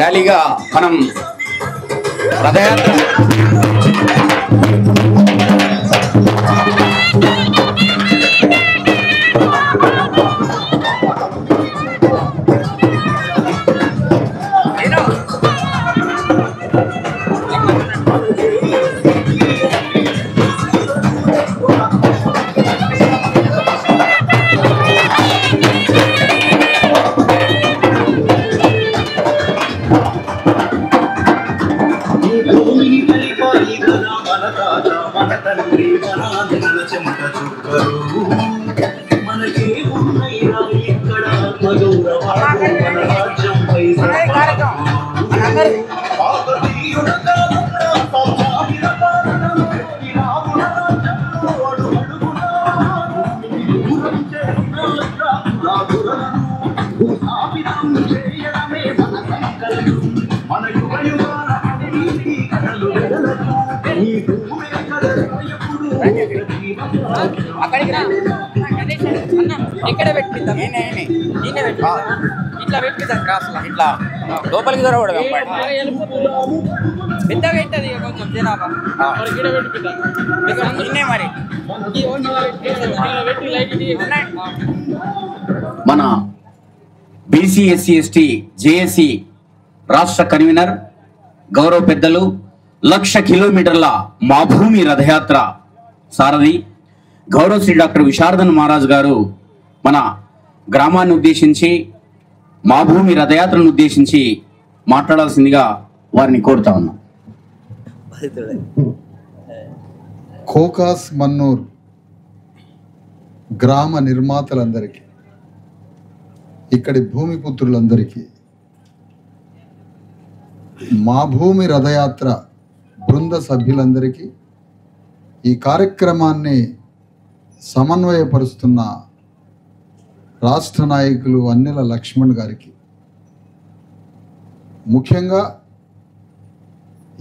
ర్యాలీగా మనం రథయాత్ర ఇక్కడ పెట్టిద్దాం, ఇట్లా పెట్టిద్దాం, క్రాస్ ఇట్లా లోపలికి దొరకడం పెద్దగా అవుతుంది కొంచెం జనాభా మరి. మన బీసీ ఎస్సీ ఎస్టీ జేఏసీ రాష్ట్ర కన్వీనర్ గౌరవ పెద్దలు 1,00,000 కిలోమీటర్ల మా భూమి రథయాత్ర సారథి గౌరవ శ్రీ డాక్టర్ విశారదన్ మహారాజ్ గారు మన గ్రామాన్ని ఉద్దేశించి మా భూమి రథయాత్రను ఉద్దేశించి మాట్లాడాల్సిందిగా వారిని కోరుతా ఉన్నాం. కోకాస్ మన్నూర్ గ్రామ నిర్మాతలందరికీ, ఇక్కడి భూమిపుత్రులందరికీ, మా భూమి రథయాత్ర బృంద సభ్యులందరికీ, ఈ కార్యక్రమాన్ని సమన్వయపరుస్తున్న రాష్ట్ర నాయకులు అన్నెల లక్ష్మణ్ గారికి, ముఖ్యంగా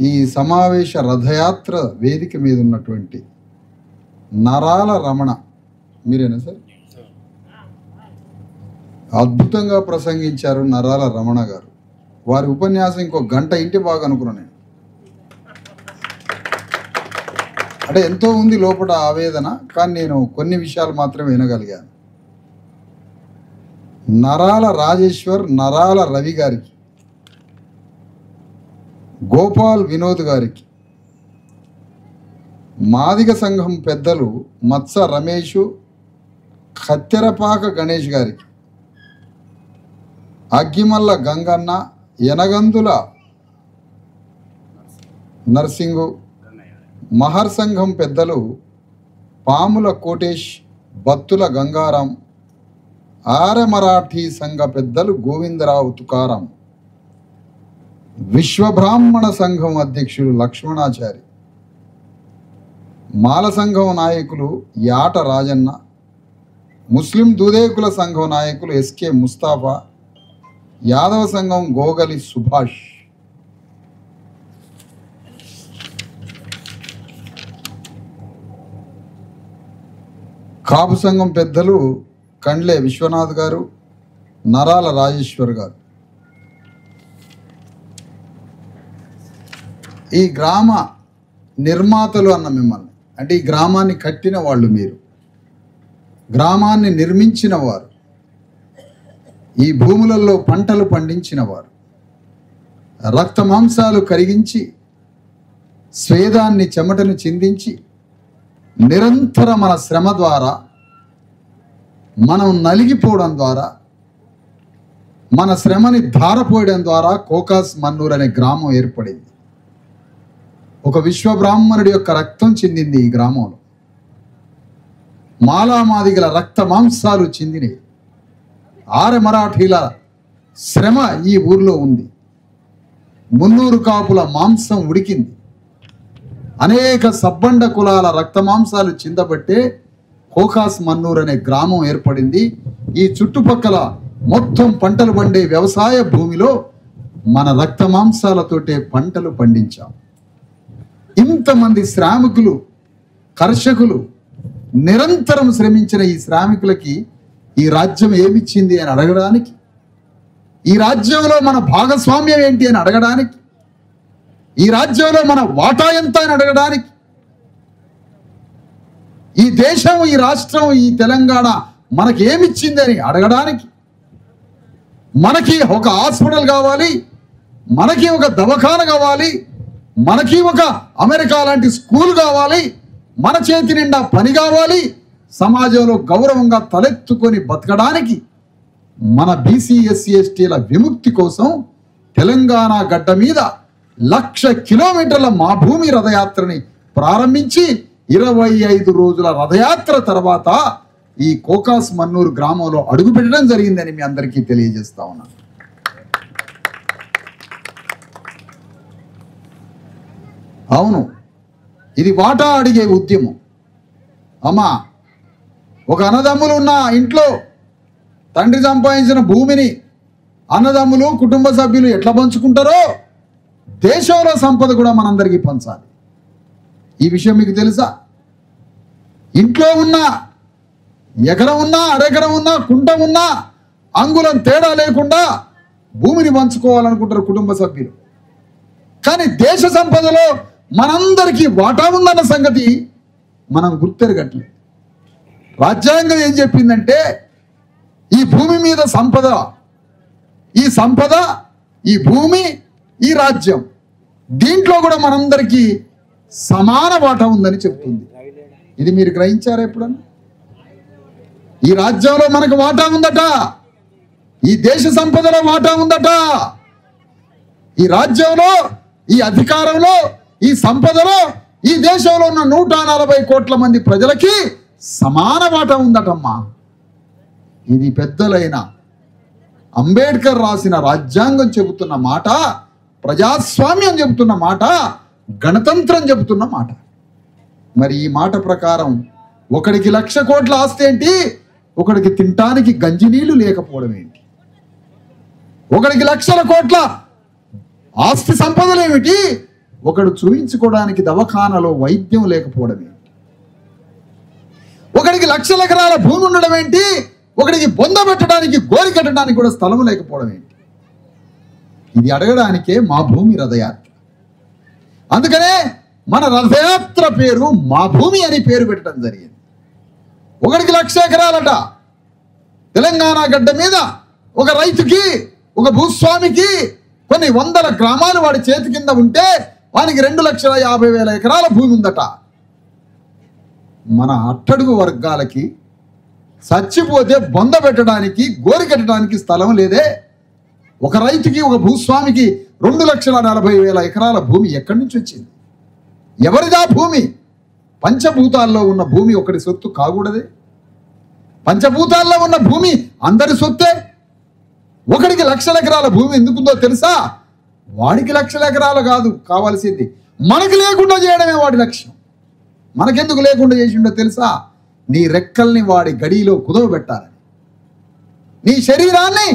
ఈ సమావేశ రథయాత్ర వేదిక మీద ఉన్నటువంటి నరాల రమణ, మీరేనా సార్? అద్భుతంగా ప్రసంగించారు నరాల రమణ గారు. వారి ఉపన్యాసం ఇంకో గంట ఇంటి బాగా అనుకున్నాను నేను. అంటే ఎంతో ఉంది లోపల ఆవేదన, కానీ నేను కొన్ని విషయాలు మాత్రమే వినగలిగాను. నరాల రాజేశ్వర్, నరాల రవి గారికి, గోపాల్ వినోద్ గారికి, మాదిగ సంఘం పెద్దలు మత్స రమేషు, కత్తెరపాక గణేష్ గారికి, అగ్గిమల్ల గంగన్న, యనగందుల నర్సింగు, మహర్ సంఘం పెద్దలు పాముల కోటేష్, బత్తుల గంగారాం, ఆర్య మరాఠీ సంఘ పెద్దలు గోవిందరావు తుకారాం, విశ్వబ్రాహ్మణ సంఘం అధ్యక్షులు లక్ష్మణాచారి, మాల సంఘం నాయకులు యాట రాజన్న, ముస్లిం దూదేకుల సంఘం నాయకులు ఎస్కే ముస్తాఫా, యాదవ సంఘం గోగలి సుభాష్, కాపు సంఘం పెద్దలు కండ్లే విశ్వనాథ్ గారు, నరాల రాజేశ్వర్ గారు. ఈ గ్రామ నిర్మాతలు అన్న మిమ్మల్ని, అంటే ఈ గ్రామాన్ని కట్టిన వాళ్ళు మీరు, గ్రామాన్ని నిర్మించిన వారు, ఈ భూములలో పంటలు పండించిన వారు, రక్త మాంసాలు కరిగించి స్వేదాన్ని చెమటను చిందించి నిరంతర మన శ్రమ ద్వారా, మనం నలిగిపోవడం ద్వారా, మన శ్రమని ధారపోయడం ద్వారా కోకాస్ మన్నూర్ అనే గ్రామం ఏర్పడింది. ఒక విశ్వబ్రాహ్మణుడి యొక్క రక్తం చిందింది ఈ గ్రామంలో. మాలామాదిగల రక్త మాంసాలు చిందినవి. ఆర్య మరాఠీల శ్రమ ఈ ఊర్లో ఉంది. 300 కాపుల మాంసం ఉడికింది. అనేక సబ్బండ కులాల రక్త మాంసాలు చిందబట్టే కోకాస్ మన్నూర్ అనే గ్రామం ఏర్పడింది. ఈ చుట్టుపక్కల మొత్తం పంటలు పండే వ్యవసాయ భూమిలో మన రక్త మాంసాలతోటే పంటలు పండించాం. ఇంతమంది శ్రామికులు, కర్షకులు నిరంతరం శ్రమించిన ఈ శ్రామికులకి ఈ రాజ్యం ఏమిచ్చింది అని అడగడానికి ఈ రాజ్యంలో మన భాగస్వామ్యం ఏంటి అని అడగడానికి, ఈ రాజ్యంలో మన వాటా ఎంత అని అడగడానికి, ఈ దేశం, ఈ రాష్ట్రం, ఈ తెలంగాణ మనకి ఏమిచ్చిందని అడగడానికి, మనకి ఒక హాస్పిటల్ కావాలి, మనకి ఒక దవాఖాన కావాలి, మనకి ఒక అమెరికా లాంటి స్కూల్ కావాలి, మన చేతి నిండా పని కావాలి, సమాజంలో గౌరవంగా తలెత్తుకొని బతకడానికి మన బీసీ ఎస్సీ ఎస్టీల విముక్తి కోసం తెలంగాణ గడ్డ మీద 1,00,000 కిలోమీటర్ల మా భూమి రథయాత్రని ప్రారంభించి 25 రోజుల రథయాత్ర తర్వాత ఈ కోకాస్ మన్నూరు గ్రామంలో అడుగుపెట్టడం జరిగిందని మీ అందరికీ తెలియజేస్తా ఉన్నాను. అవును, ఇది వాటా అడిగే ఉద్యమం. అమ్మా, ఒక అన్నదమ్ములు ఉన్న ఇంట్లో తండ్రి సంపాదించిన భూమిని అన్నదమ్ములు, కుటుంబ సభ్యులు ఎట్లా పంచుకుంటారో దేశంలో సంపద కూడా మనందరికీ పంచాలి. ఈ విషయం మీకు తెలుసా? ఇంట్లో ఉన్న ఎకరం ఉన్నా, అరెకరం ఉన్నా, కుంట ఉన్నా అంగుళం తేడా లేకుండా భూమిని పంచుకోవాలనుకుంటారు కుటుంబ సభ్యులు. కానీ దేశ సంపదలో మనందరికీ వాటా ఉందన్న సంగతి మనం గుర్తెరగట్లేదు. రాజ్యాంగం ఏం చెప్పిందంటే ఈ భూమి మీద సంపద, ఈ సంపద, ఈ భూమి, ఈ రాజ్యం, దీంట్లో కూడా మనందరికీ సమాన వాటా ఉందని చెప్తుంది. ఇది మీరు గ్రహించారా ఎప్పుడన్నా? ఈ రాజ్యంలో మనకు వాటా ఉందట, ఈ దేశ సంపదలో వాటా ఉందట, ఈ రాజ్యంలో, ఈ అధికారంలో, ఈ సంపదలో ఈ దేశంలో ఉన్న 140 కోట్ల మంది ప్రజలకి సమాన వాటా ఉందటమ్మా. ఇది పెద్దలైన అంబేద్కర్ రాసిన రాజ్యాంగం చెబుతున్న మాట, ప్రజాస్వామ్యం చెబుతున్న మాట, గణతంత్రం చెబుతున్న మాట. మరి ఈ మాట ప్రకారం ఒకడికి 1,00,000 కోట్ల ఆస్తి ఏంటి, ఒకడికి తినటానికి గంజినీళ్లు లేకపోవడం ఏంటి? ఒకడికి 1,00,000 కోట్ల ఆస్తి సంపదలు ఏమిటి, ఒకడు చూయించుకోవడానికి దవాఖానలో వైద్యం లేకపోవడం ఏంటి? ఒకడికి 1,00,000 ఎకరాల భూమి ఉండడం ఏంటి, ఒకడికి బొంద పెట్టడానికి, గోరి కట్టడానికి కూడా స్థలం లేకపోవడం ఏంటి? ఇది అడగడానికే మా భూమి రథయాత్ర. అందుకనే మన రథయాత్ర పేరు మా భూమి అని పేరు పెట్టడం జరిగింది. ఒకడికి 1,00,000 ఎకరాలట. తెలంగాణ గడ్డ మీద ఒక రైతుకి, ఒక భూస్వామికి కొన్ని వందల గ్రామాలు వాడి చేతి కింద ఉంటే వానికి 2,50,000 ఎకరాల భూమి ఉందట. మన అట్టడుగు వర్గాలకి చచ్చిపోతే బొంద పెట్టడానికి, గోరి కట్టడానికి స్థలం లేదే. ఒక రైతుకి, ఒక భూస్వామికి 2,40,000 ఎకరాల భూమి ఎక్కడి నుంచి వచ్చింది? ఎవరిదా భూమి? పంచభూతాల్లో ఉన్న భూమి ఒకటి సొత్తు కాకూడదే? పంచభూతాల్లో ఉన్న భూమి అందరి సొత్తే. ఒకడికి 1,00,000 ఎకరాల భూమి ఎందుకుందో తెలుసా? వాడికి 1,00,000 ఎకరాలు కాదు కావాల్సింది, మనకి లేకుండా చేయడమే వాడి లక్ష్యం. మనకెందుకు లేకుండా చేసిండో తెలుసా? నీ రెక్కల్ని వాడి గడిలో కుదవబెట్టాలని, నీ శరీరాన్ని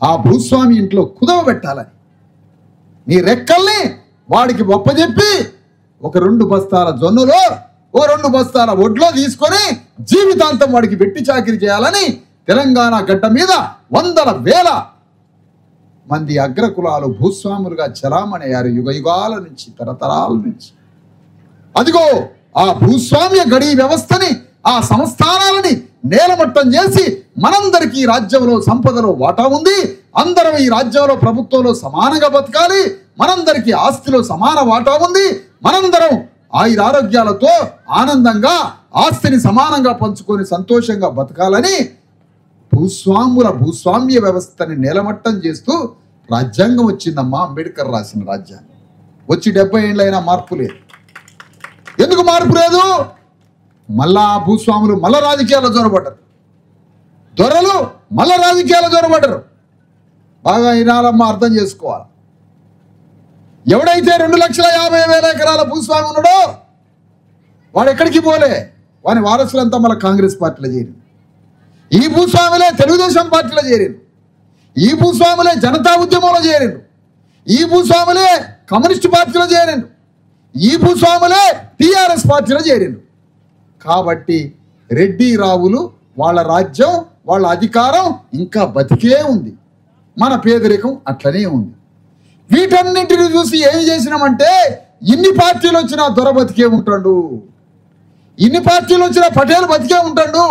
ఆ భూస్వామి ఇంట్లో కుదవబెట్టాలని, నీ రెక్కల్ని వాడికి ఒప్పజెప్పి ఒక 2 బస్తాల జొన్నలో, ఓ 2 బస్తాల వడ్లో తీసుకొని జీవితాంతం వాడికి వెట్టి చాకిరి చేయాలని తెలంగాణ గడ్డ మీద వందల వేల మంది అగ్రకులాలు భూస్వాములుగా చలామణయ్యారు యుగ యుగాల నుంచి, తరతరాల నుంచి. అదిగో ఆ భూస్వామ్య గడి వ్యవస్థని, ఆ సంస్థానాలని నేలమట్టం చేసి మనందరికీ ఈ రాజ్యంలో సంపదలో వాటా ఉంది, అందరం ఈ రాజ్యంలో ప్రభుత్వంలో సమానంగా బతకాలి, మనందరికీ ఆస్తిలో సమాన వాటా ఉంది, మనందరం ఆయురారోగ్యాలతో ఆనందంగా ఆస్తిని సమానంగా పంచుకొని సంతోషంగా బతకాలని భూస్వామ్య వ్యవస్థని నేలమట్టం చేస్తూ రాజ్యాంగం వచ్చిందమ్మా. అంబేద్కర్ రాసిన రాజ్యాంగం వచ్చి 70 ఏళ్ళైనా మార్పు లేదు. ఎందుకు మార్పు లేదు? మళ్ళా భూస్వాములు మళ్ళా రాజకీయాల్లో జొరబడ్డారు, దొరలు మళ్ళా రాజకీయాల్లో జొరబడ్డారు. బాగా వినాలమ్మా, అర్థం చేసుకోవాలి. ఎవడైతే 2,50,000 ఎకరాల భూస్వామి ఉన్నాడో వాడు ఎక్కడికి పోలే, వాని వారసులంతా మళ్ళీ కాంగ్రెస్ పార్టీలో చేరింది. ఈ భూస్వాములే తెలుగుదేశం పార్టీలో చేరిండు, ఈ భూస్వాములే జనతా ఉద్యమంలో చేరిండు, ఈ భూస్వాములే కమ్యూనిస్ట్ పార్టీలో చేరిండు, ఈ భూస్వాములే టిఆర్ఎస్ పార్టీలో చేరిండు. కాబట్టి రెడ్డి రావులు వాళ్ళ రాజ్యం, వాళ్ళ అధికారం ఇంకా బతికే ఉంది. మన పేదరికం అట్లనే ఉంది. వీటన్నింటిని చూసి ఏమి చేసినామంటే ఇన్ని పార్టీలు వచ్చినా దొర బతికే ఉంటాడు, ఇన్ని పార్టీలు వచ్చినా పటేల్ బతికే ఉంటాడు.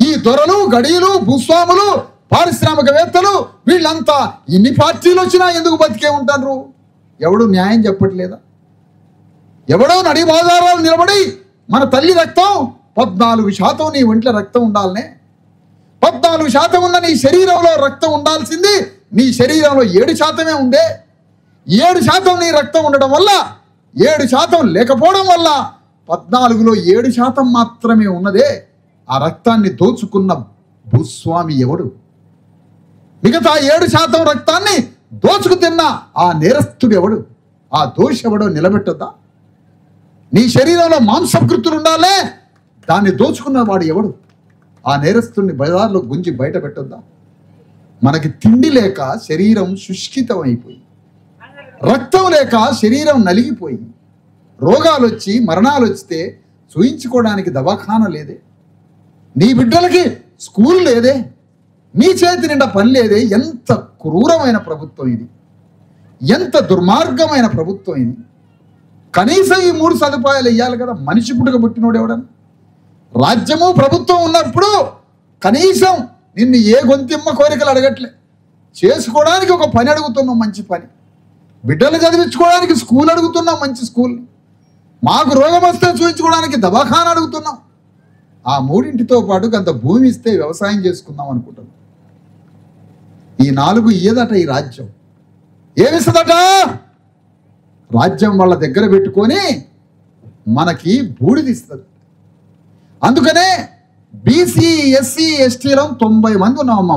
ఈ దొరలు గడీలు భూస్వాములు పారిశ్రామికవేత్తలు వీళ్ళంతా ఇన్ని పార్టీలు వచ్చినా ఎందుకు బతికే ఉంటారు? ఎవడు న్యాయం చెప్పట్లేదా? ఎవడో నడి బాజారాలు నిలబడి మన తల్లి రక్తం 14% నీ ఒంట్లో రక్తం ఉండాలనే, 14% ఉన్న నీ శరీరంలో రక్తం ఉండాల్సింది నీ శరీరంలో 7% ఉందే. 7% నీ రక్తం ఉండడం వల్ల 7% లేకపోవడం వల్ల 14లో 7% మాత్రమే ఉన్నదే. ఆ రక్తాన్ని దోచుకున్న భూస్వామి ఎవడు? మిగతా 7% రక్తాన్ని దోచుకు తిన్న ఆ నేరస్తుడు ఎవడు? ఆ దోషి ఎవడో నిలబెట్టొద్దా? నీ శరీరంలో మాంసకృతులు ఉండాలే, దాన్ని దోచుకున్న వాడు ఎవడు? ఆ నేరస్తుడిని బజార్లో గుంజి బయట పెట్టొద్దా? మనకి తిండి లేక శరీరం శుష్కితం అయిపోయి, రక్తం లేక శరీరం నలిగిపోయి, రోగాలు వచ్చి మరణాలు వస్తే చూయించుకోవడానికి దవాఖాన లేదే, నీ బిడ్డలకి స్కూల్ లేదే, నీ చేతి నిండా పని లేదే. ఎంత క్రూరమైన ప్రభుత్వం ఇది, ఎంత దుర్మార్గమైన ప్రభుత్వం ఇది. కనీసం ఈ 3 సదుపాయాలు ఇవ్వాలి కదా మనిషి పుట్టుక పుట్టినోడు ఎవడని. రాజ్యము ప్రభుత్వం ఉన్నప్పుడు కనీసం నిన్ను ఏ గొంతిమ్మ కోరికలు అడగట్లే, చేసుకోవడానికి ఒక పని అడుగుతున్నాం, మంచి పని. బిడ్డలు చదివించుకోవడానికి స్కూల్ అడుగుతున్నాం, మంచి స్కూల్. మాకు రోగం వస్తే చూపించుకోవడానికి దవాఖాన అడుగుతున్నాం. ఆ 3టితో పాటు కొంత భూమి ఇస్తే వ్యవసాయం చేసుకుందాం అనుకుంటున్నాం. ఈ 4 ఇయ్యదట ఈ రాజ్యం. ఏమిస్తుందట? రాజ్యం వాళ్ళ దగ్గర పెట్టుకొని మనకి బూడిదిస్తుంది. అందుకనే బీసీ ఎస్సీ ఎస్టీలో 90 మంది ఉన్నామమ్మా.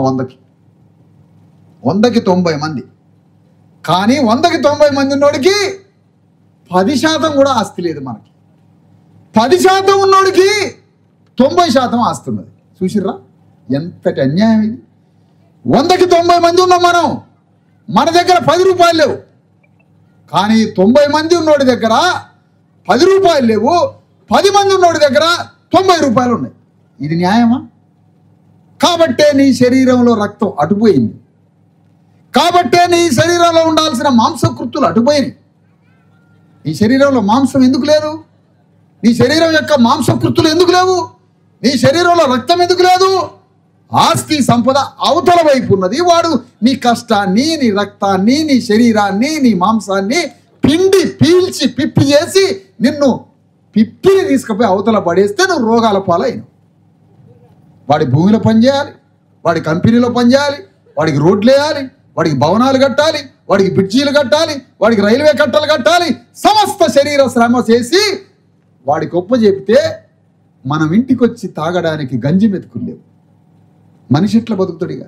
100కి 90 మంది. కానీ 100కి 90 మంది ఉన్నోడికి 10% కూడా ఆస్తి లేదు. మనకి 10% ఉన్నోడికి 90% ఆస్తి ఉన్నది. చూసిర్రా ఎంతటి అన్యాయం ఇది. 100కి 90 మంది ఉన్నాం మనం, మన దగ్గర 10 రూపాయలు లేవు. కానీ 90 మంది ఉన్నోడి దగ్గర 10 రూపాయలు లేవు, 10 మంది ఉన్నోడి దగ్గర 90 రూపాయలు ఉన్నాయి. ఇది న్యాయమా? కాబట్టే నీ శరీరంలో రక్తం అటుపోయింది, కాబట్టే నీ శరీరంలో ఉండాల్సిన మాంసకృతులు అటుపోయినాయి. నీ శరీరంలో మాంసం ఎందుకు లేదు? నీ శరీరం యొక్క మాంసకృతులు ఎందుకు లేవు? నీ శరీరంలో రక్తం ఎందుకు లేదు? ఆస్తి సంపద అవతల వైపు ఉన్నది. వాడు నీ కష్టాన్ని, నీ రక్తాన్ని, నీ శరీరాన్ని, నీ మాంసాన్ని పిండి పీల్చి పిప్పి చేసి నిన్ను పిప్పిని తీసుకుపోయి అవతల పడేస్తే నువ్వు రోగాల పాలైన. వాడి భూమిలో పనిచేయాలి, వాడి కంపెనీలో పనిచేయాలి, వాడికి రోడ్లు వేయాలి, వాడికి భవనాలు కట్టాలి, వాడికి బ్రిడ్జీలు కట్టాలి, వాడికి రైల్వే కట్టలు కట్టాలి. సమస్త శరీర శ్రమ చేసి వాడి గొప్ప చెప్తే మనం ఇంటికి వచ్చి తాగడానికి గంజి మెతుకులేవు. మనిషి ఎట్లా బతుకుతాడిగా?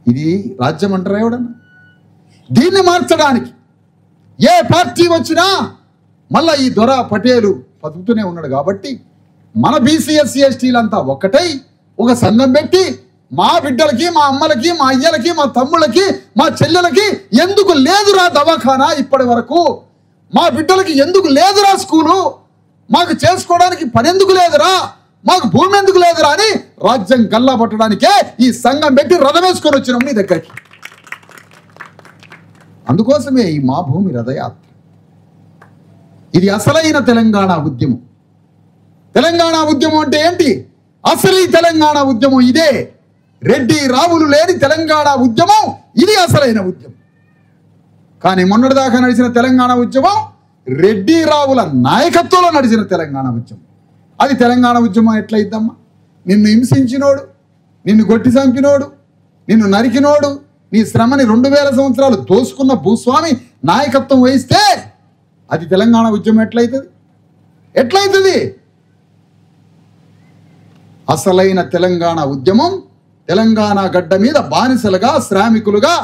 ఇది రాజ్యం అంటారా ఎవడన్నా? దీన్ని మార్చడానికి ఏ పార్టీ వచ్చినా మళ్ళా ఈ దొర పటేలు బతుకుతూనే ఉన్నాడు. కాబట్టి మన బీసీ ఎస్సీ ఎస్టీలంతా ఒక్కటై ఒక సంఘం పెట్టి మా బిడ్డలకి, మా అమ్మలకి, మా అయ్యలకి, మా తమ్ముళ్ళకి, మా చెల్లెలకి ఎందుకు లేదురా దవాఖానా ఇప్పటి వరకు, మా బిడ్డలకి ఎందుకు లేదురా స్కూలు, మాకు చేసుకోవడానికి పని ఎందుకు లేదురా, మాకు భూమి ఎందుకు లేదురా అని రాజ్యం గల్లా పట్టడానికే ఈ సంఘం పెట్టి రథం వేసుకొని వచ్చినాం మీ దగ్గరికి. అందుకోసమే ఈ మా భూమి రథయాత్ర. ఇది అసలైన తెలంగాణ ఉద్యమం. తెలంగాణ ఉద్యమం అంటే ఏంటి? అసలు ఈ తెలంగాణ ఉద్యమం ఇదే. రెడ్డి రావులు లేని తెలంగాణ ఉద్యమం ఇది అసలైన ఉద్యమం. కానీ మొన్నటిదాకా నడిచిన తెలంగాణ ఉద్యమం రెడ్డి రావుల నాయకత్వంలో నడిచిన తెలంగాణ ఉద్యమం. అది తెలంగాణ ఉద్యమం ఎట్లయిద్దమ్మా? నిన్ను హింసించినోడు, నిన్ను కొట్టి చంపినోడు, నిన్ను నరికినోడు, నీ శ్రమని 2000 సంవత్సరాలు దోసుకున్న భూస్వామి నాయకత్వం వహిస్తే అది తెలంగాణ ఉద్యమం ఎట్లయితుంది? ఎట్లయితుంది? అసలైన తెలంగాణ ఉద్యమం తెలంగాణ గడ్డ మీద బానిసలుగా, శ్రామికులుగా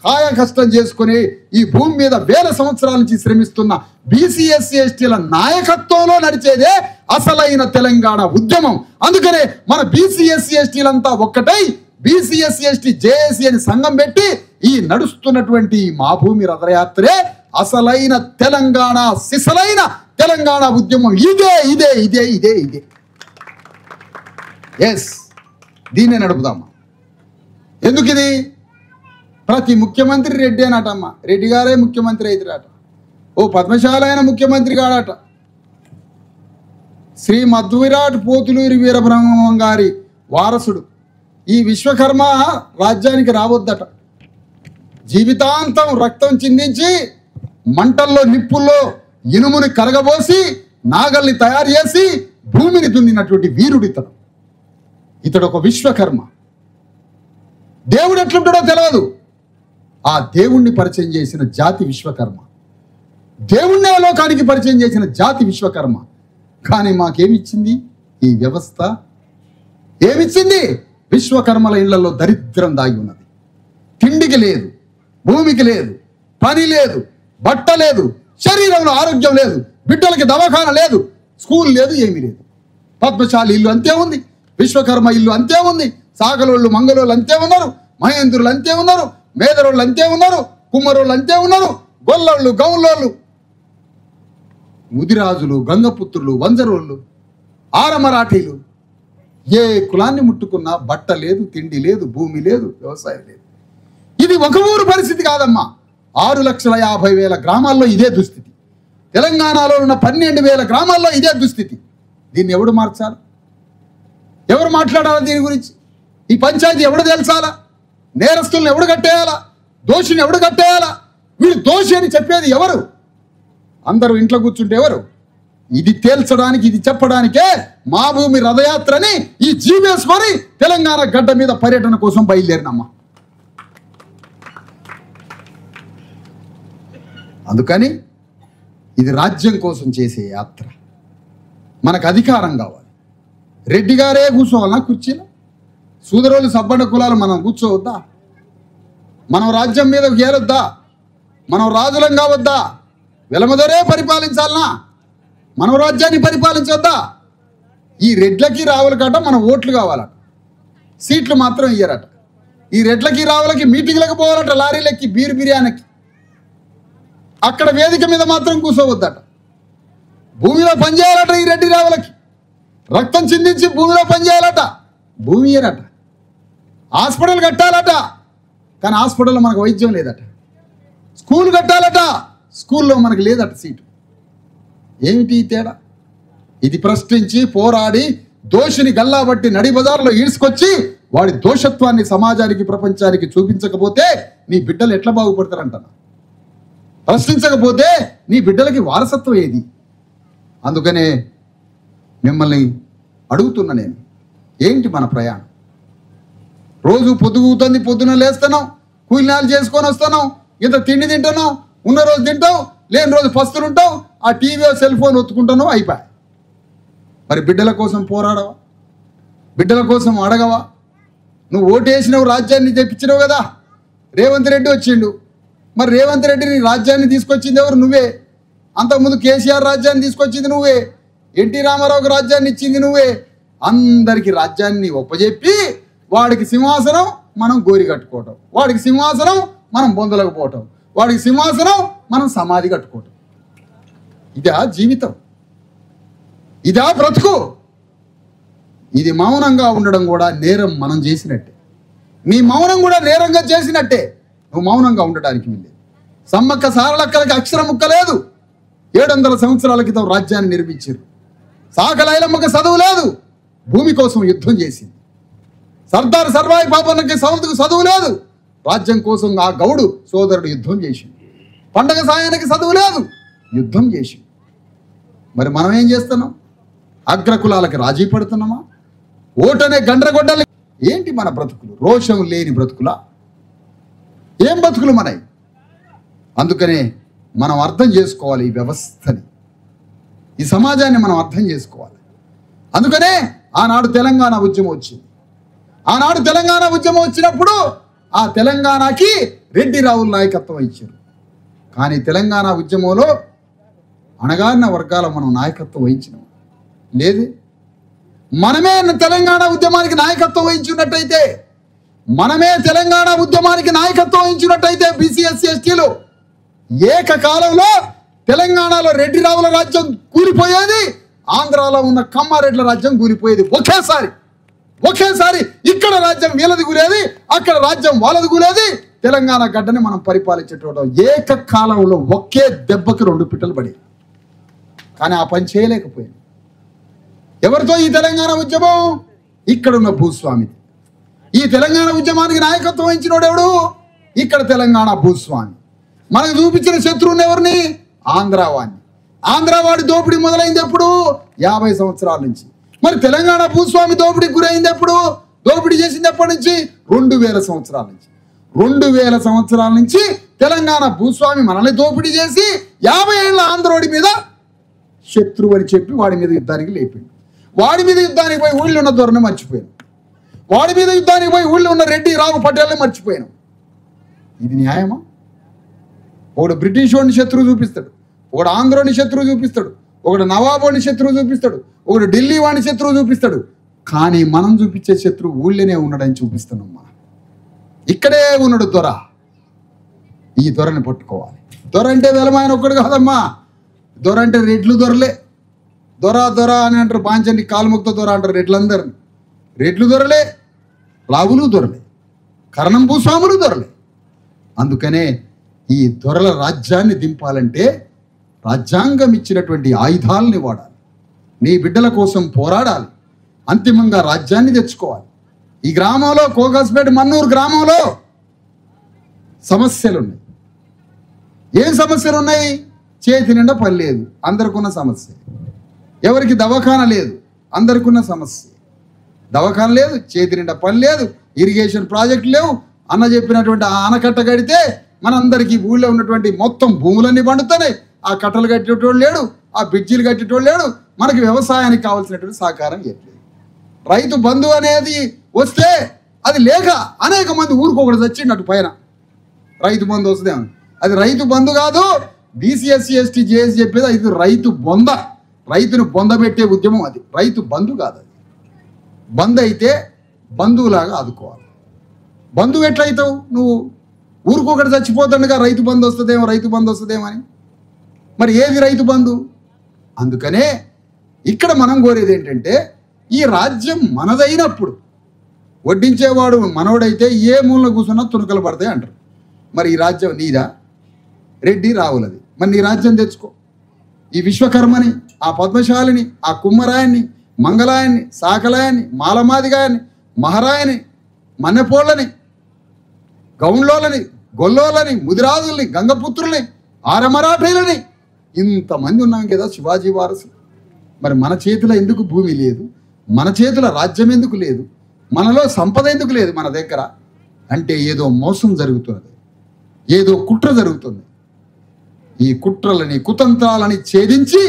కాయ కష్టం చేసుకుని ఈ భూమి మీద 1000 సంవత్సరాల నుంచి శ్రమిస్తున్న బీసీ ఎస్సీ ఎస్టీల నాయకత్వంలో నడిచేదే అసలైన తెలంగాణ ఉద్యమం. అందుకనే మన బీసీ ఎస్సీ ఎస్టీలంతా ఒక్కటై బీసీ ఎస్సీ ఎస్టీ జేఏసీ అని సంఘం పెట్టి ఈ నడుస్తున్నటువంటి మా భూమి రథయాత్రే అసలైన తెలంగాణ, సిసలైన తెలంగాణ ఉద్యమం. ఇదే ఇదే ఇదే ఇదే ఇదే ఎస్, దీన్నే నడుపుదామా. ఎందుకు ఇది? ప్రతి ముఖ్యమంత్రి రెడ్డి అనటమ్మ, రెడ్డి గారే ముఖ్యమంత్రి అవుతారట. ఓ పద్మశాలి ఆయన ముఖ్యమంత్రి కాడట. శ్రీ మధ్విరాట్ పోతులూరి వీరబ్రహ్మం గారి వారసుడు ఈ విశ్వకర్మ రాజ్యానికి రావద్దట. జీవితాంతం రక్తం చిందించి మంటల్లో నిప్పుల్లో ఇనుముని కరగబోసి నాగల్ని తయారు చేసి భూమిని దున్నినటువంటి వీరుడు ఇతడు. ఇతడు ఒక విశ్వకర్మ. దేవుడు ఎట్లుంటాడో తెలియదు. ఆ దేవుణ్ణి పరిచయం చేసిన జాతి విశ్వకర్మ. దేవుణ్ణి లోకానికి పరిచయం చేసిన జాతి విశ్వకర్మ. కానీ మాకేమిచ్చింది ఈ వ్యవస్థ? ఏమిచ్చింది? విశ్వకర్మల ఇళ్లలో దరిద్రం దాగి ఉన్నది. తిండికి లేదు, భూమికి లేదు, పని లేదు, బట్ట లేదు, శరీరంలో ఆరోగ్యం లేదు, బిడ్డలకి దవాఖాన లేదు, స్కూల్ లేదు, ఏమీ లేదు. పద్మశాలి ఇల్లు అంతే ఉంది, విశ్వకర్మ ఇల్లు అంతే ఉంది, సాగలోళ్ళు మంగళోళ్ళు అంతే ఉన్నారు, మహేంద్రులు అంతే ఉన్నారు, మేదరోళ్ళు అంతే ఉన్నారు, కుమ్మరోళ్ళు అంతే ఉన్నారు, గొల్లోళ్ళు, గౌన్లోళ్ళు, ముదిరాజులు, గంగపుత్రులు, వంజరోళ్ళు, ఆరమరాఠీలు, ఏ కులాన్ని ముట్టుకున్నా బట్ట లేదు, తిండి లేదు, భూమి లేదు, వ్యవసాయం లేదు. ఇది ఒక ఊరు పరిస్థితి కాదమ్మా. 6,50,000 గ్రామాల్లో ఇదే దుస్థితి. తెలంగాణలో ఉన్న 12,000 గ్రామాల్లో ఇదే దుస్థితి. దీన్ని ఎవడు మార్చాలి? ఎవరు మాట్లాడాలా దీని గురించి? ఈ పంచాయతీ ఎవడు తెలుసాలా? నేరస్తులను ఎవడు కట్టేయాలా? దోషిని ఎవడు కట్టేయాలా? వీడు దోషి అని చెప్పేది ఎవరు? అందరూ ఇంట్లో కూర్చుంటే ఎవరు? ఇది తేల్చడానికి, ఇది చెప్పడానికే మా భూమి రథయాత్రని ఈ జీవేసుకొని తెలంగాణ గడ్డ మీద పర్యటన కోసం బయలుదేరినమ్మా. అందుకని ఇది రాజ్యం కోసం చేసే యాత్ర. మనకు అధికారం కావాలి. రెడ్డి గారే కూర్చోవాలన్నా కుర్చీలో? సూదరోళ్ళు సబ్బండ కులాలు మనం కూర్చోవద్దా? మనం రాజ్యం మీద గేలొద్దా? మనం రాజులం కావద్దా? వెలమదరే పరిపాలించాలనా? మనం రాజ్యాన్ని పరిపాలించొద్దా? ఈ రెడ్లకి రావులకట మన ఓట్లు కావాలట, సీట్లు మాత్రం ఇయ్యరట. ఈ రెడ్లకి రావులకి మీటింగ్లకు పోవాలట, లారీలకి, బిర్యానీకి. అక్కడ వేదిక మీద మాత్రం కూర్చోవద్దట. భూమిలో పనిచేయాలట ఈ రెడ్డి రావులకి. రక్తం చిందించి భూమిలో పనిచేయాలట, భూమి ఇయ్యరట. హాస్పిటల్ కట్టాలట, కానీ హాస్పిటల్లో మనకు వైద్యం లేదట. స్కూల్ కట్టాలట, స్కూల్లో మనకు లేదట సీటు. ఏమిటి తేడా? ఇది ప్రశ్నించి పోరాడి దోషిని గల్లాబట్టి నడి బజార్లో ఈడ్చుకొచ్చి వాడి దోషత్వాన్ని సమాజానికి, ప్రపంచానికి చూపించకపోతే నీ బిడ్డలు ఎట్లా బాగుపడతారంటాను. ప్రశ్నించకపోతే నీ బిడ్డలకి వారసత్వం ఏది? అందుకనే మిమ్మల్ని అడుగుతున్నా నేను, ఏంటి మన ప్రయాణం? రోజు పొద్దుగుతుంది, పొద్దున లేస్తున్నాం, కూలినాలు చేసుకొని వస్తున్నాం, ఇంత తిండి తింటున్నాం, ఉన్న రోజు తింటావు, లేని రోజు పస్తులు ఉంటావు, ఆ టీవీ సెల్ ఫోన్ ఒత్తుకుంటున్నావు, అయిపోయా. మరి బిడ్డల కోసం పోరాడవా? బిడ్డల కోసం అడగవా? నువ్వు ఓటేసినవు, రాజ్యాన్ని తెప్పించినావు కదా. రేవంత్ రెడ్డి వచ్చిండు, మరి రేవంత్ రెడ్డిని రాజ్యాన్ని తీసుకొచ్చింది ఎవరు? నువ్వే. అంతకుముందు కేసీఆర్ రాజ్యాన్ని తీసుకొచ్చింది నువ్వే. ఎన్టీ రామారావుకి రాజ్యాన్ని ఇచ్చింది నువ్వే. అందరికి రాజ్యాన్ని ఒప్పజెప్పి వాడికి సింహాసనం మనం గోరి కట్టుకోవటం, వాడికి సింహాసనం మనం బొందలకు పోవటం, వాడికి సింహాసనం మనం సమాధి కట్టుకోవటం. ఇదా జీవితం? ఇదా బ్రతుకు? ఇది మౌనంగా ఉండడం కూడా నేరం మనం చేసినట్టే. నీ మౌనం కూడా నేరంగా చేసినట్టే. నువ్వు మౌనంగా ఉండడానికి వీల్లేదు. సమ్మక్క సారలక్కలకి అక్షర ముక్క లేదు. 700 సంవత్సరాల క్రితం రాజ్యాన్ని నిర్మించారు. సాకలైలమ్మకి చదువు లేదు, భూమి కోసం యుద్ధం చేసింది. సర్దార్ సర్వాయి పాపన్నకి సౌతుకు చదువు లేదు, రాజ్యం కోసం ఆ గౌడు సోదరుడు యుద్ధం చేసింది. పండగ సాయానికి చదువు లేదు, యుద్ధం చేసింది. మరి మనం ఏం చేస్తున్నాం? అగ్రకులాలకి రాజీ పడుతున్నామా? ఓటనే గండ్రగొడ్డలు. ఏంటి మన బ్రతుకులు? రోషం లేని బ్రతుకులా? ఏం బ్రతుకులు మనవి? అందుకనే మనం అర్థం చేసుకోవాలి ఈ వ్యవస్థని, ఈ సమాజాన్ని మనం అర్థం చేసుకోవాలి. అందుకనే ఆనాడు తెలంగాణ ఉద్యమం వచ్చింది. ఆనాడు తెలంగాణ ఉద్యమం వచ్చినప్పుడు ఆ తెలంగాణకి రెడ్డి రావుల నాయకత్వం ఇచ్చారు. కానీ తెలంగాణ ఉద్యమంలో అణగారిన వర్గాల మనం నాయకత్వం వహించినాం లేదు. మనమే తెలంగాణ ఉద్యమానికి నాయకత్వం వహించినట్టయితే, మనమే తెలంగాణ ఉద్యమానికి నాయకత్వం వహించినట్టయితే బీసీ ఎస్సీ ఎస్టీలు ఏకకాలంలో తెలంగాణలో రెడ్డి రావుల రాజ్యం కూలిపోయేది, ఆంధ్రాలో ఉన్న కమ్మారెడ్ల రాజ్యం కూలిపోయేది. ఒకేసారి ఇక్కడ రాజ్యం వీళ్ళది కూలేది, అక్కడ రాజ్యం వాళ్ళది కూలేది. తెలంగాణ గడ్డని మనం పరిపాలించేటోటం ఏకకాలంలో ఒకే దెబ్బకి 2 పిట్టలు పడి, కానీ ఆ పని చేయలేకపోయింది. ఎవరితో ఈ తెలంగాణ ఉద్యమం? ఇక్కడున్న భూస్వామి. ఈ తెలంగాణ ఉద్యమానికి నాయకత్వం వహించినోడు ఎవడు? ఇక్కడ తెలంగాణ భూస్వామి. మనకు చూపించిన శత్రువుని ఎవరిని? ఆంధ్రావాడిని. ఆంధ్రావాడి దోపిడీ మొదలైంది ఎప్పుడు? 50 సంవత్సరాల నుంచి. మరి తెలంగాణ భూస్వామి దోపిడీకి గురైంది ఎప్పుడు? దోపిడీ చేసింది ఎప్పటి నుంచి? 2000 సంవత్సరాల నుంచి. 2000 సంవత్సరాల నుంచి తెలంగాణ భూస్వామి మనల్ని దోపిడీ చేసి 50 ఏళ్ళ ఆంధ్రోడి మీద శత్రువు అని చెప్పి వాడి మీద యుద్ధానికి లేపిండు. వాడి మీద యుద్ధానికి పోయి ఊళ్ళో ఉన్న దొరని మర్చిపోయాను. వాడి మీద యుద్ధానికి పోయి ఊళ్ళో ఉన్న రెడ్డి రావు పటేల్ని మర్చిపోయాను. ఇది న్యాయమా? ఒకడు బ్రిటిష్ వాడిని శత్రువు చూపిస్తాడు, ఒకడు ఆంధ్రోని శత్రువు చూపిస్తాడు, ఒకడు నవాబోని శత్రువు చూపిస్తాడు, ఒకడు ఢిల్లీ వాడిని శత్రువు చూపిస్తాడు. కానీ మనం చూపించే శత్రువు ఊళ్ళోనే ఉన్నాడని చూపిస్తున్నాం. మనం ఇక్కడే ఉన్నాడు దొర. ఈ దొరని పట్టుకోవాలి. దొర అంటే వెలమాయన ఒక్కడు కాదమ్మా. దొర అంటే రెడ్లు దొరలే. దొర దొర అని అంటారు. పాంచండి కాలుముక్త దొర అంటారు రెడ్లందరిని. రెడ్లు దొరలే, రావులు దొరలే, కరణం భూస్వాములు దొరలే. అందుకనే ఈ దొరల రాజ్యాన్ని దింపాలంటే రాజ్యాంగం ఇచ్చినటువంటి ఆయుధాలని వాడాలి. నీ బిడ్డల కోసం పోరాడాలి. అంతిమంగా రాజ్యాన్ని తెచ్చుకోవాలి. ఈ గ్రామంలో కోకాస్పేట మన్నూరు గ్రామంలో సమస్యలు ఉన్నాయి. ఏం సమస్యలు ఉన్నాయి? చేతి నిండా పని లేదు, అందరికున్న సమస్య. ఎవరికి దవాఖానా లేదు, అందరికున్న సమస్య. దవాఖానా లేదు, చేతి నిండా పని లేదు, ఇరిగేషన్ ప్రాజెక్టులు లేవు. అన్న చెప్పినటువంటి ఆ ఆనకట్ట కడితే మనందరికీ ఊళ్ళో ఉన్నటువంటి మొత్తం భూములన్నీ పండుతున్నాయి. ఆ కట్టలు కట్టేటోళ్ళు లేడు, ఆ బ్రిడ్జీలు కట్టేటోళ్ళు లేడు. మనకి వ్యవసాయానికి కావాల్సినటువంటి సహకారం ఇవ్వట్లేదు. రైతు బంధు అనేది వస్తే అది లేక అనేక మంది ఊరుకోకూడదు చచ్చిండటు పైన. రైతు బంధు వస్తుందేమో, అది రైతు బంధు కాదు. బీసీ ఎస్సీ ఎస్టీ జేఏసీ చెప్పేది ఇది రైతు బొంద. రైతును బొందబెట్టే ఉద్యమం అది. రైతు బంధు కాదు అది. బంద్ అయితే బంధువులాగా ఆదుకోవాలి. బంధువు ఎట్లయితావు నువ్వు? ఊరుకోకటి చచ్చిపోతుండగా రైతు బంధు వస్తుందేమో, రైతు బంధు వస్తుందేమో అని. మరి ఏది రైతు బంధు? అందుకనే ఇక్కడ మనం కోరేది ఏంటంటే ఈ రాజ్యం మనదైనప్పుడు వడ్డించేవాడు మనోడైతే ఏ మూలన కూర్చున్నా తునకలు పడతాయి అంటారు. మరి ఈ రాజ్యం నీదా? రెడ్డి రావులది. మరి నీ రాజ్యం తెచ్చుకో. ఈ విశ్వకర్మని, ఆ పద్మశాలిని, ఆ కుమ్మరాయన్ని, మంగళాయన్ని, సాకలాయన్ని, మాలమాదిగాయన్ని, మహారాయని, మన్నెపోళ్ళని, గౌండ్లోలని, గొల్లోలని, ముదిరాజుల్ని, గంగపుత్రుల్ని, ఆరమరాఠీలని, ఇంతమంది ఉన్నాం కదా శివాజీ వారసులు. మరి మన చేతిలో ఎందుకు భూమి లేదు? మన చేతిలో రాజ్యం ఎందుకు లేదు? మనలో సంపద ఎందుకు లేదు మన దగ్గర? అంటే ఏదో మోసం జరుగుతున్నది, ఏదో కుట్ర జరుగుతుంది. ఈ కుట్రలని కుతంత్రాలని ఛేదించి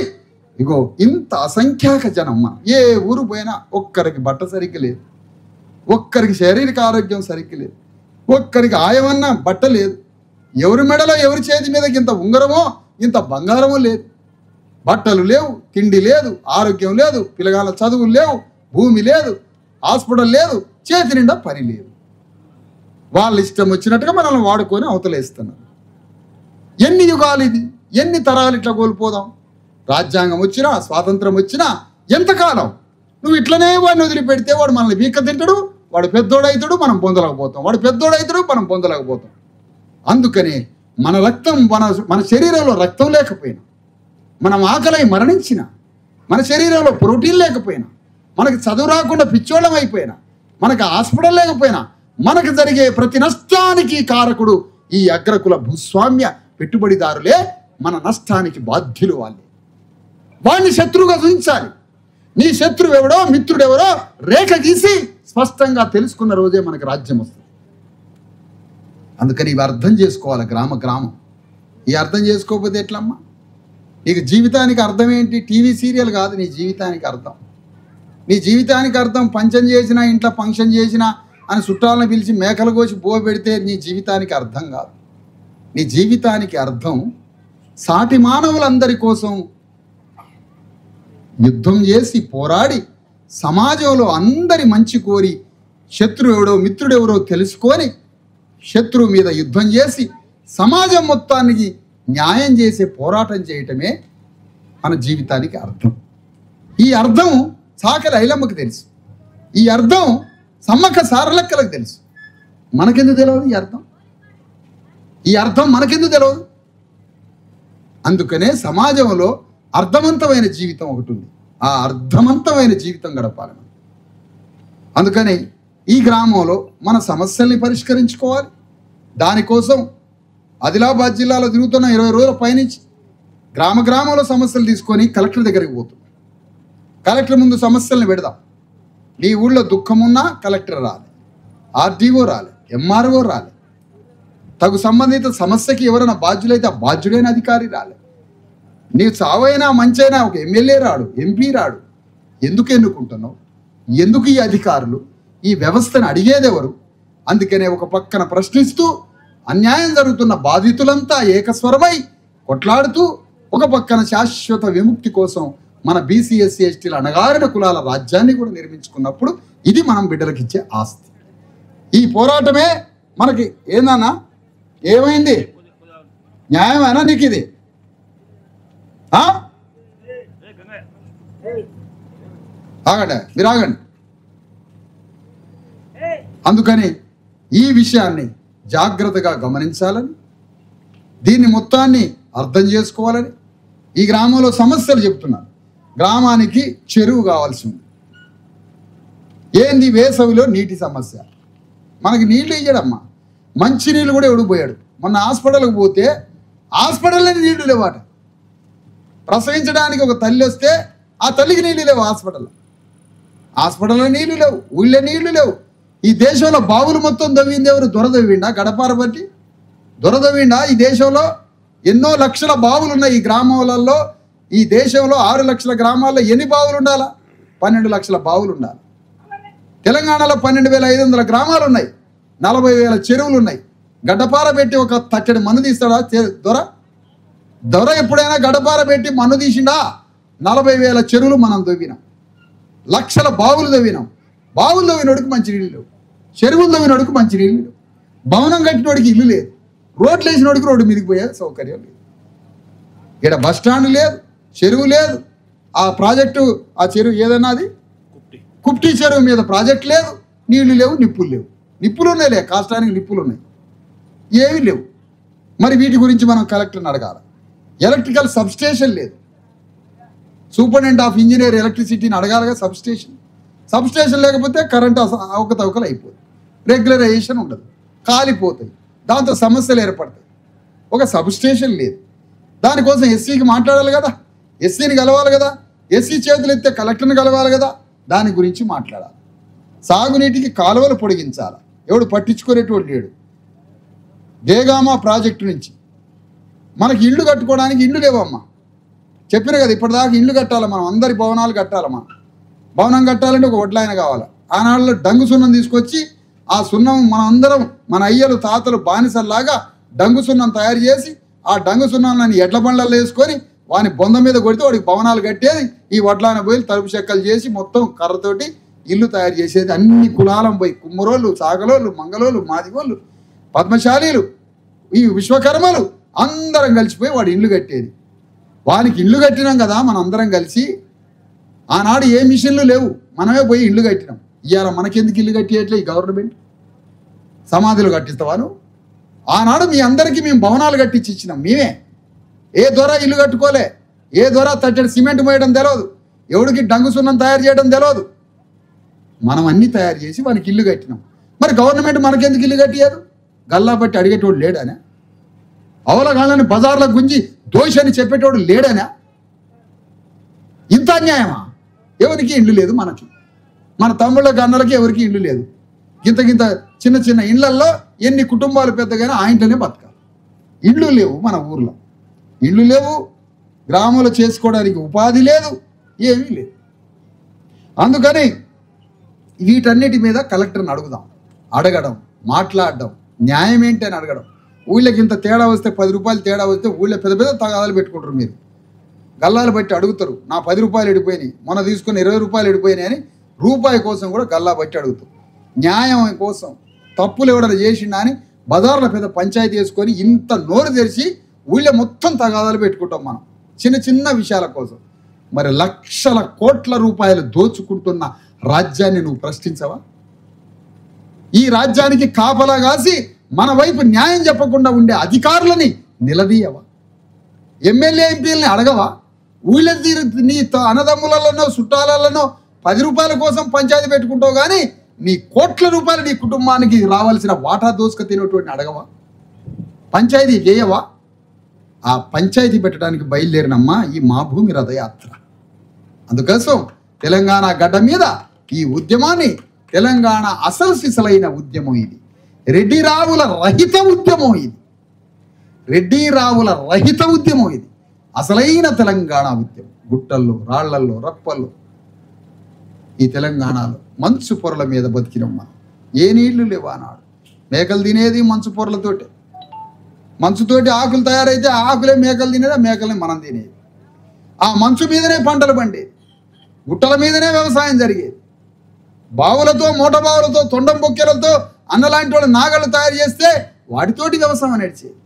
ఇగో ఇంత అసంఖ్యాక జనం. మనం ఏ ఊరు పోయినా ఒక్కరికి బట్ట సరిగ్గా లేదు, ఒక్కరికి శారీరక ఆరోగ్యం సరిగ్గా లేదు, ఒక్కరికి ఆయమన్నా బట్ట లేదు. ఎవరి మెడలో ఎవరి చేతి మీద ఇంత ఉంగరమో ఇంత బంగారమో లేదు. బట్టలు లేవు, తిండి లేదు, ఆరోగ్యం లేదు, పిల్లగాళ్ళ చదువులు లేవు, భూమి లేదు, హాస్పిటల్ లేదు, చేతి నిండా పని లేదు. వాళ్ళ ఇష్టం వచ్చినట్టుగా మనల్ని వాడుకొని అవతలేస్తున్నారు. ఎన్ని యుగాలు ఇది? ఎన్ని తరాలు ఇట్లా కోల్పోదాం? రాజ్యాంగం వచ్చినా, స్వాతంత్రం వచ్చినా ఎంతకాలం నువ్వు ఇట్లనే వాడిని వదిలిపెడితే వాడు మనల్ని వీక్క తింటాడు, వాడు పెద్దోడవుతాడు, మనం పొందలేకపోతాం, వాడు పెద్దోడవుతాడు, మనం పొందలేకపోతాం. అందుకనే మన రక్తం మన శరీరంలో రక్తం లేకపోయినా, మనం ఆకలి మరణించిన, మన శరీరంలో ప్రోటీన్ లేకపోయినా, మనకి చదువు రాకుండా పిచ్చోళ్ళం అయిపోయినా, మనకు హాస్పిటల్ లేకపోయినా, మనకు జరిగే ప్రతి నష్టానికి కారకుడు ఈ అగ్రకుల భూస్వామ్య పెట్టుబడిదారులే. మన నష్టానికి బాధ్యులు వాళ్ళే. వాడిని శత్రువుగా చూపించాలి. నీ శత్రువు ఎవడో మిత్రుడెవరో రేఖ గీసి స్పష్టంగా తెలుసుకున్న రోజే మనకు రాజ్యం వస్తుంది. అందుకని ఇవి అర్థం చేసుకోవాలి గ్రామం. ఈ అర్థం చేసుకోకపోతే ఎట్లమ్మా? నీకు జీవితానికి అర్థం ఏంటి? టీవీ సీరియల్ కాదు నీ జీవితానికి అర్థం. నీ జీవితానికి అర్థం పంచం చేసినా, ఇంట్లో ఫంక్షన్ చేసినా అని చుట్టాలను పిలిచి మేకలు కోసి బో పెడితే నీ జీవితానికి అర్థం కాదు. నీ జీవితానికి అర్థం సాటి మానవులందరి కోసం యుద్ధం చేసి పోరాడి సమాజంలో అందరి మంచి కోరి శత్రువుడో మిత్రుడెవరో తెలుసుకొని శత్రువు మీద యుద్ధం చేసి సమాజం మొత్తానికి న్యాయం చేసే పోరాటం చేయటమే మన జీవితానికి అర్థం. ఈ అర్థం సాకలి ఐలమ్మకు తెలుసు. ఈ అర్థం సమ్మక్క సారలక్కలకు తెలుసు. మనకెందుకు తెలియదు ఈ అర్థం? ఈ అర్థం మనకెందుకు తెలియదు? అందుకనే సమాజంలో అర్థవంతమైన జీవితం ఒకటి ఉంది. ఆ అర్థవంతమైన జీవితం గడపాలి మనం. అందుకని ఈ గ్రామంలో మన సమస్యల్ని పరిష్కరించుకోవాలి. దానికోసం ఆదిలాబాద్ జిల్లాలో తిరుగుతున్న 20 రోజుల పైనుంచి గ్రామంలో సమస్యలు తీసుకొని కలెక్టర్ దగ్గరికి పోతున్నాం. కలెక్టర్ ముందు సమస్యల్ని పెడదాం. నీ ఊళ్ళో దుఃఖం ఉన్నా కలెక్టర్ రాలే, ఆర్డీఓ రాలే, ఎంఆర్ఓ రాలే, తగు సంబంధిత సమస్యకి ఎవరైనా బాధ్యులైతే ఆ బాధ్యుడైన అధికారి రాలే, నీవు చావైనా మంచైనా ఒక ఎమ్మెల్యే రాడు, ఎంపీ రాడు. ఎందుకు ఎన్నుకుంటున్నావు? ఎందుకు ఈ అధికారులు? ఈ వ్యవస్థను అడిగేది ఎవరు? అందుకనే ఒక పక్కన ప్రశ్నిస్తూ అన్యాయం జరుగుతున్న బాధితులంతా ఏకస్వరమై కొట్లాడుతూ ఒక పక్కన శాశ్వత విముక్తి కోసం మన బీసీ ఎస్సీ ఎస్టీల అణగారిన కులాల రాజ్యాన్ని కూడా నిర్మించుకున్నప్పుడు ఇది మనం బిడ్డలకు ఇచ్చే ఆస్తి. ఈ పోరాటమే మనకి ఏందన్నా ఏమైంది? న్యాయమేనా నీకు ఇది? ఆగండి, మీరు ఆగండి. అందుకని ఈ విషయాన్ని జాగ్రత్తగా గమనించాలని, దీన్ని మొత్తాన్ని అర్థం చేసుకోవాలని ఈ గ్రామంలో సమస్యలు చెప్తున్నారు. గ్రామానికి చెరువు కావాల్సి ఉంది. ఏంది? వేసవిలో నీటి సమస్య. మనకి నీళ్లు ఇయ్యడమ్మా, మంచి నీళ్ళు కూడా ఎవడు పోయాడు. మొన్న హాస్పిటల్కి పోతే హాస్పిటల్లో నీళ్లు లేవాట. ప్రసవించడానికి ఒక తల్లి వస్తే ఆ తల్లికి నీళ్ళు లేవు. హాస్పిటల్లో నీళ్లు లేవు, ఊళ్ళో నీళ్లు లేవు. ఈ దేశంలో బావులు మొత్తం దవ్వింది ఎవరు? దొరదవ్విండా? గడపార బట్టి దొరదవ్విండా? ఈ దేశంలో ఎన్నో లక్షల బావులు ఉన్నాయి. ఈ గ్రామాలలో, ఈ దేశంలో 6 లక్షల గ్రామాల్లో ఎన్ని బావులు ఉండాలా? 12 లక్షల బావులు ఉండాలి. తెలంగాణలో 12,500 గ్రామాలు ఉన్నాయి, 40,000 చెరువులు ఉన్నాయి. గడ్డపార పెట్టి ఒక తట్టడి మన్ను తీస్తాడా దొర? ఎప్పుడైనా గడ్డపార పెట్టి మన్ను తీసిండా? 40,000 చెరువులు మనం దవ్వినాం, లక్షల బావులు దవ్వినాం. బావులు దవ్వినోడికి మంచి నీళ్ళు లేవు, చెరువులు దవ్వినోడికి మంచి నీళ్ళు లేవు, భవనం కట్టినోడికి ఇల్లు లేదు, రోడ్లు వేసినోడికి రోడ్డు మీదకి పోయే సౌకర్యం లేదు. ఇక్కడ బస్ స్టాండ్ లేదు, చెరువు లేదు. ఆ ప్రాజెక్టు, ఆ చెరువు ఏదన్నా అది కుప్టీ చెరువు మీద ప్రాజెక్ట్ లేదు, నీళ్లు లేవు, నిప్పులు లేవు. నిప్పులు ఉన్నాయిలే, కాష్టానికి నిప్పులు ఉన్నాయి, ఏమీ లేవు. మరి వీటి గురించి మనం కలెక్టర్ని అడగాలి. ఎలక్ట్రికల్ సబ్స్టేషన్ లేదు. సూపరింటెండెంట్ ఆఫ్ ఇంజనీర్ ఎలక్ట్రిసిటీని అడగాలిగా. సబ్స్టేషన్ లేకపోతే కరెంటు అవకతవకలు అయిపోతుంది, రెగ్యులరైజేషన్ ఉండదు, కాలిపోతాయి, దాంతో సమస్యలు ఏర్పడతాయి. ఒక సబ్స్టేషన్ లేదు. దానికోసం ఎస్సీకి మాట్లాడాలి కదా, ఎస్సీని కలవాలి కదా, ఎస్సీ చేతులు ఎత్తే కలెక్టర్ని కలవాలి కదా. దాని గురించి మాట్లాడాలి. సాగునీటికి కాలువలు పొడిగించాలి, ఎవడు పట్టించుకునేటోడు లేడు. దేగామా ప్రాజెక్టు నుంచి మనకి ఇళ్ళు కట్టుకోవడానికి ఇళ్ళు లేవమ్మా. చెప్పిన కదా ఇప్పటిదాకా ఇళ్ళు కట్టాలి మనం, అందరి భవనాలు కట్టాలి. మనం భవనం కట్టాలంటే ఒక వడ్లాయన కావాలి. ఆనాడులో డంగు సున్నం తీసుకొచ్చి ఆ సున్నం మనం అందరం, మన అయ్యలు తాతలు బానిసల్లాగా డంగు సున్నం తయారు చేసి ఆ డంగు సున్నాన్ని ఎడ్ల బండ్లలో వేసుకొని వాని బొంద మీద కొడితే వాడికి భవనాలు కట్టేది. ఈ వడ్లాయన పోయి తలుపు చెక్కలు చేసి మొత్తం కర్రతోటి ఇల్లు తయారు చేసేది. అన్ని కులాలం పోయి, కుమ్మరోళ్ళు, సాగలోళ్ళు, మంగళోళ్ళు, మాదిగోళ్ళు, పద్మశాలీలు, ఈ విశ్వకర్మలు అందరం కలిసిపోయి వాడు ఇల్లు కట్టేది. వానికి ఇల్లు కట్టినాం కదా మనం అందరం కలిసి. ఆనాడు ఏ మిషన్లు లేవు, మనమే పోయి ఇల్లు కట్టినాం. ఇవాళ మనకెందుకు ఇల్లు కట్టేయట్లే ఈ గవర్నమెంట్? సమాధులు కట్టిస్తావాను? ఆనాడు మీ అందరికీ మేము భవనాలు కట్టించి ఇచ్చినాం మేమే. ఏ దొర ఇల్లు కట్టుకోలే, ఏ దొర తట్టడి సిమెంట్ మోయడం తెలియదు, ఎవడికి డంగు సున్నం తయారు చేయడం తెలియదు. మనం అన్నీ తయారు చేసి వానికి ఇల్లు కట్టినాం. మరి గవర్నమెంట్ మనకెందుకు ఇల్లు కట్టియదు? గల్లా బట్టి అడిగేటోడు లేడానా? అవలగాళ్ళని బజార్లో గుంజి దోషని చెప్పేటోడు లేడానా? ఇంత అన్యాయమా? ఎవరికి ఇల్లు లేదు మనకి, మన తమ్ముళ్ళ గన్నలకి ఎవరికి ఇల్లు లేదు. గింత చిన్న చిన్న ఇళ్లల్లో ఎన్ని కుటుంబాలు పెద్దగానే ఆ ఇంట్లోనే బతకాలి. ఇళ్ళు లేవు మన ఊర్లో, ఇళ్ళు లేవు, గ్రామంలో చేసుకోవడానికి ఉపాధి లేదు, ఏమీ లేదు. అందుకని వీటన్నిటి మీద కలెక్టర్ని అడగడం, మాట్లాడడం, న్యాయం ఏంటి అని అడగడం. ఊళ్ళకి ఇంత తేడా వస్తే, 10 రూపాయలు తేడా వస్తే ఊళ్ళో పెద్ద పెద్ద తగాదాలు పెట్టుకుంటారు. మీరు గల్లాలు బట్టి అడుగుతారు, నా 10 రూపాయలు ఎడిపోయినాయి, మొన్న తీసుకుని 20 రూపాయలు ఎడిపోయినాయి అని రూపాయి కోసం కూడా గల్లా బట్టి అడుగుతారు. న్యాయం కోసం తప్పులు ఎవడన్నా చేసిండా అని బజార్లో పెద్ద పంచాయతీ వేసుకొని ఇంత నోరు తెరిచి ఊళ్ళో మొత్తం తగాదాలు పెట్టుకుంటాం మనం చిన్న చిన్న విషయాల కోసం. మరి లక్షల కోట్ల రూపాయలు దోచుకుంటున్న రాజ్యాన్ని నువ్వు ప్రశ్నించవా? ఈ రాజ్యానికి కాపలా కాసి మన వైపు న్యాయం చెప్పకుండా ఉండే అధికారులని నిలదీయవా? ఎమ్మెల్యే ఎంపీలని అడగవా? ఊళ్ళ నీ అన్నదమ్ములలోనో చుట్టాలలోనో 10 రూపాయల కోసం పంచాయతీ పెట్టుకుంటావు, కానీ నీ కోట్ల రూపాయలు నీ కుటుంబానికి రావాల్సిన వాటా దోసుక తినేటువంటి అడగవా? పంచాయతీ చేయవా? ఆ పంచాయతీ పెట్టడానికి బయలుదేరినమ్మా ఈ మా భూమి రథయాత్ర. అందుకోసం తెలంగాణ గడ్డ మీద ఈ ఉద్యమాన్ని, తెలంగాణ అసలు సిసలైన ఉద్యమం ఇది. రెడ్డి రావుల రహిత ఉద్యమం ఇది. రెడ్డి రావుల రహిత ఉద్యమం ఇది. అసలైన తెలంగాణ ఉద్యమం. గుట్టల్లో, రాళ్లల్లో, రప్పల్లో ఈ తెలంగాణలో మంచు పొరల మీద బతికినాం మనం. ఏ నీళ్లు లేవు ఆనాడు. మేకలు తినేది మంచు పొరలతోటే. మంచుతోటి ఆకులు తయారైతే ఆ ఆకులే మేకలు తినేది, ఆ మేకలే మనం తినేది. ఆ మంచు మీదనే పంటలు పండేది, గుట్టల మీదనే వ్యవసాయం జరిగేది. బావులతో, మోట బావులతో, తొండం బొక్కెలతో అన్నలాంటి వాళ్ళు నాగళ్ళు తయారు చేస్తే వాటితోటి వ్యవసాయం నడిచేది.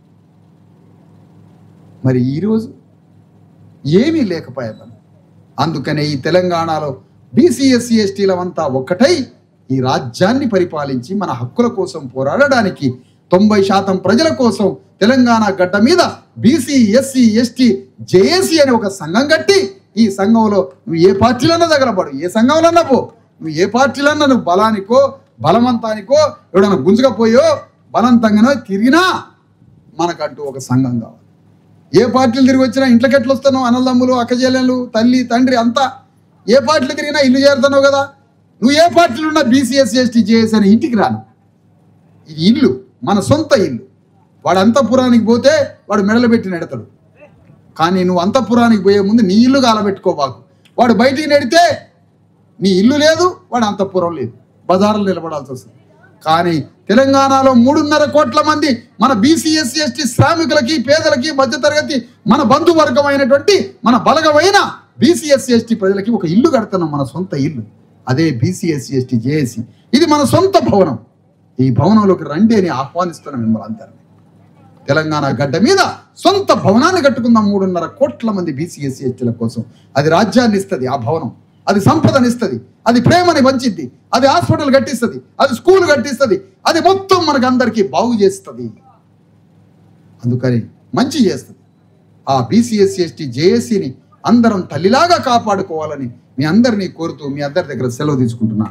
మరి ఈరోజు ఏమీ లేకపోయాం. అందుకనే ఈ తెలంగాణలో బీసీ ఎస్సీ ఎస్టీలమంతా ఒక్కటై ఈ రాజ్యాన్ని పరిపాలించి మన హక్కుల కోసం పోరాడడానికి 90% ప్రజల కోసం తెలంగాణ గడ్డ మీద బీసీ ఎస్సీ ఎస్టీ జేఏసీ అనే ఒక సంఘం కట్టి, ఈ సంఘంలో నువ్వు ఏ పార్టీలన్నా తగలబడు, ఏ సంఘంలో పో, నువ్వు ఏ పార్టీలన్నా నువ్వు బలానికో బలవంతానికో ఎవడన్నా గుంజుకపోయో బలవంతంగానో తిరిగినా మనకంటూ ఒక సంఘం కావాలి. ఏ పార్టీలు తిరిగి వచ్చినా ఇంట్లోకి ఎట్లా వస్తున్నావు? అన్నదమ్ములు, అక్కచెల్లెలు, తల్లి తండ్రి అంతా ఏ పార్టీలు తిరిగినా ఇల్లు చేరుతున్నావు కదా. నువ్వు ఏ పార్టీలు ఉన్నా బీసీ ఎస్సీ ఎస్టీ జేఏసీ అని ఇంటికి రాను. ఇది ఇల్లు, మన సొంత ఇల్లు. వాడు అంతఃపురానికి పోతే వాడు మెడలు పెట్టి నెడతాడు, కానీ నువ్వు అంతఃపురానికి పోయే ముందు నీ ఇల్లు గాలబెట్టుకోబాకు. వాడు బయటికి నెడితే నీ ఇల్లు లేదు, వాడు అంతఃపురం లేదు, బజార్లో నిలబడాల్సి వస్తుంది. కానీ తెలంగాణలో 3.5 కోట్ల మంది మన బీసీ ఎస్సీ ఎస్టీ శ్రామికులకి, పేదలకి, మధ్యతరగతి మన బంధువర్గమైనటువంటి మన బలగమైన బీసీ ఎస్సీ ఎస్టీ ప్రజలకి ఒక ఇల్లు కడుతున్నాం, మన సొంత ఇల్లు. అదే బీసీ ఎస్సీ ఎస్టీ జేఏసీ. ఇది మన సొంత భవనం. ఈ భవనంలోకి రండి అని ఆహ్వానిస్తున్నాం మిమ్మల్ని అందరినీ. తెలంగాణ గడ్డ మీద సొంత భవనాన్ని కట్టుకుందాం 3.5 కోట్ల మంది బీసీ ఎస్సీ ఎస్టీల కోసం. అది రాజ్యాన్ని ఇస్తుంది, ఆ భవనం. అది సంపదనిస్తుంది, అది ప్రేమని పంచిద్ది, అది హాస్పిటల్ కట్టిస్తుంది, అది స్కూల్ కట్టిస్తుంది, అది మొత్తం మనకు అందరికీ బాగు చేస్తుంది. అందుకని మంచి చేస్తుంది. ఆ బీసీ ఎస్సీ ఎస్టీ జేఏసీని అందరం తల్లిలాగా కాపాడుకోవాలని మీ అందరినీ కోరుతూ మీ అందరి దగ్గర సెలవు తీసుకుంటున్నా.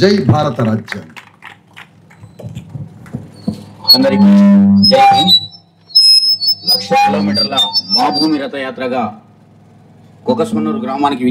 జై భారత రాజ్యం. అందరికీ జై హింద్. 1,00,000 కిలోమీటర్ల మా భూమి రథయాత్రగా కొకస్మన్నూరు గ్రామానికి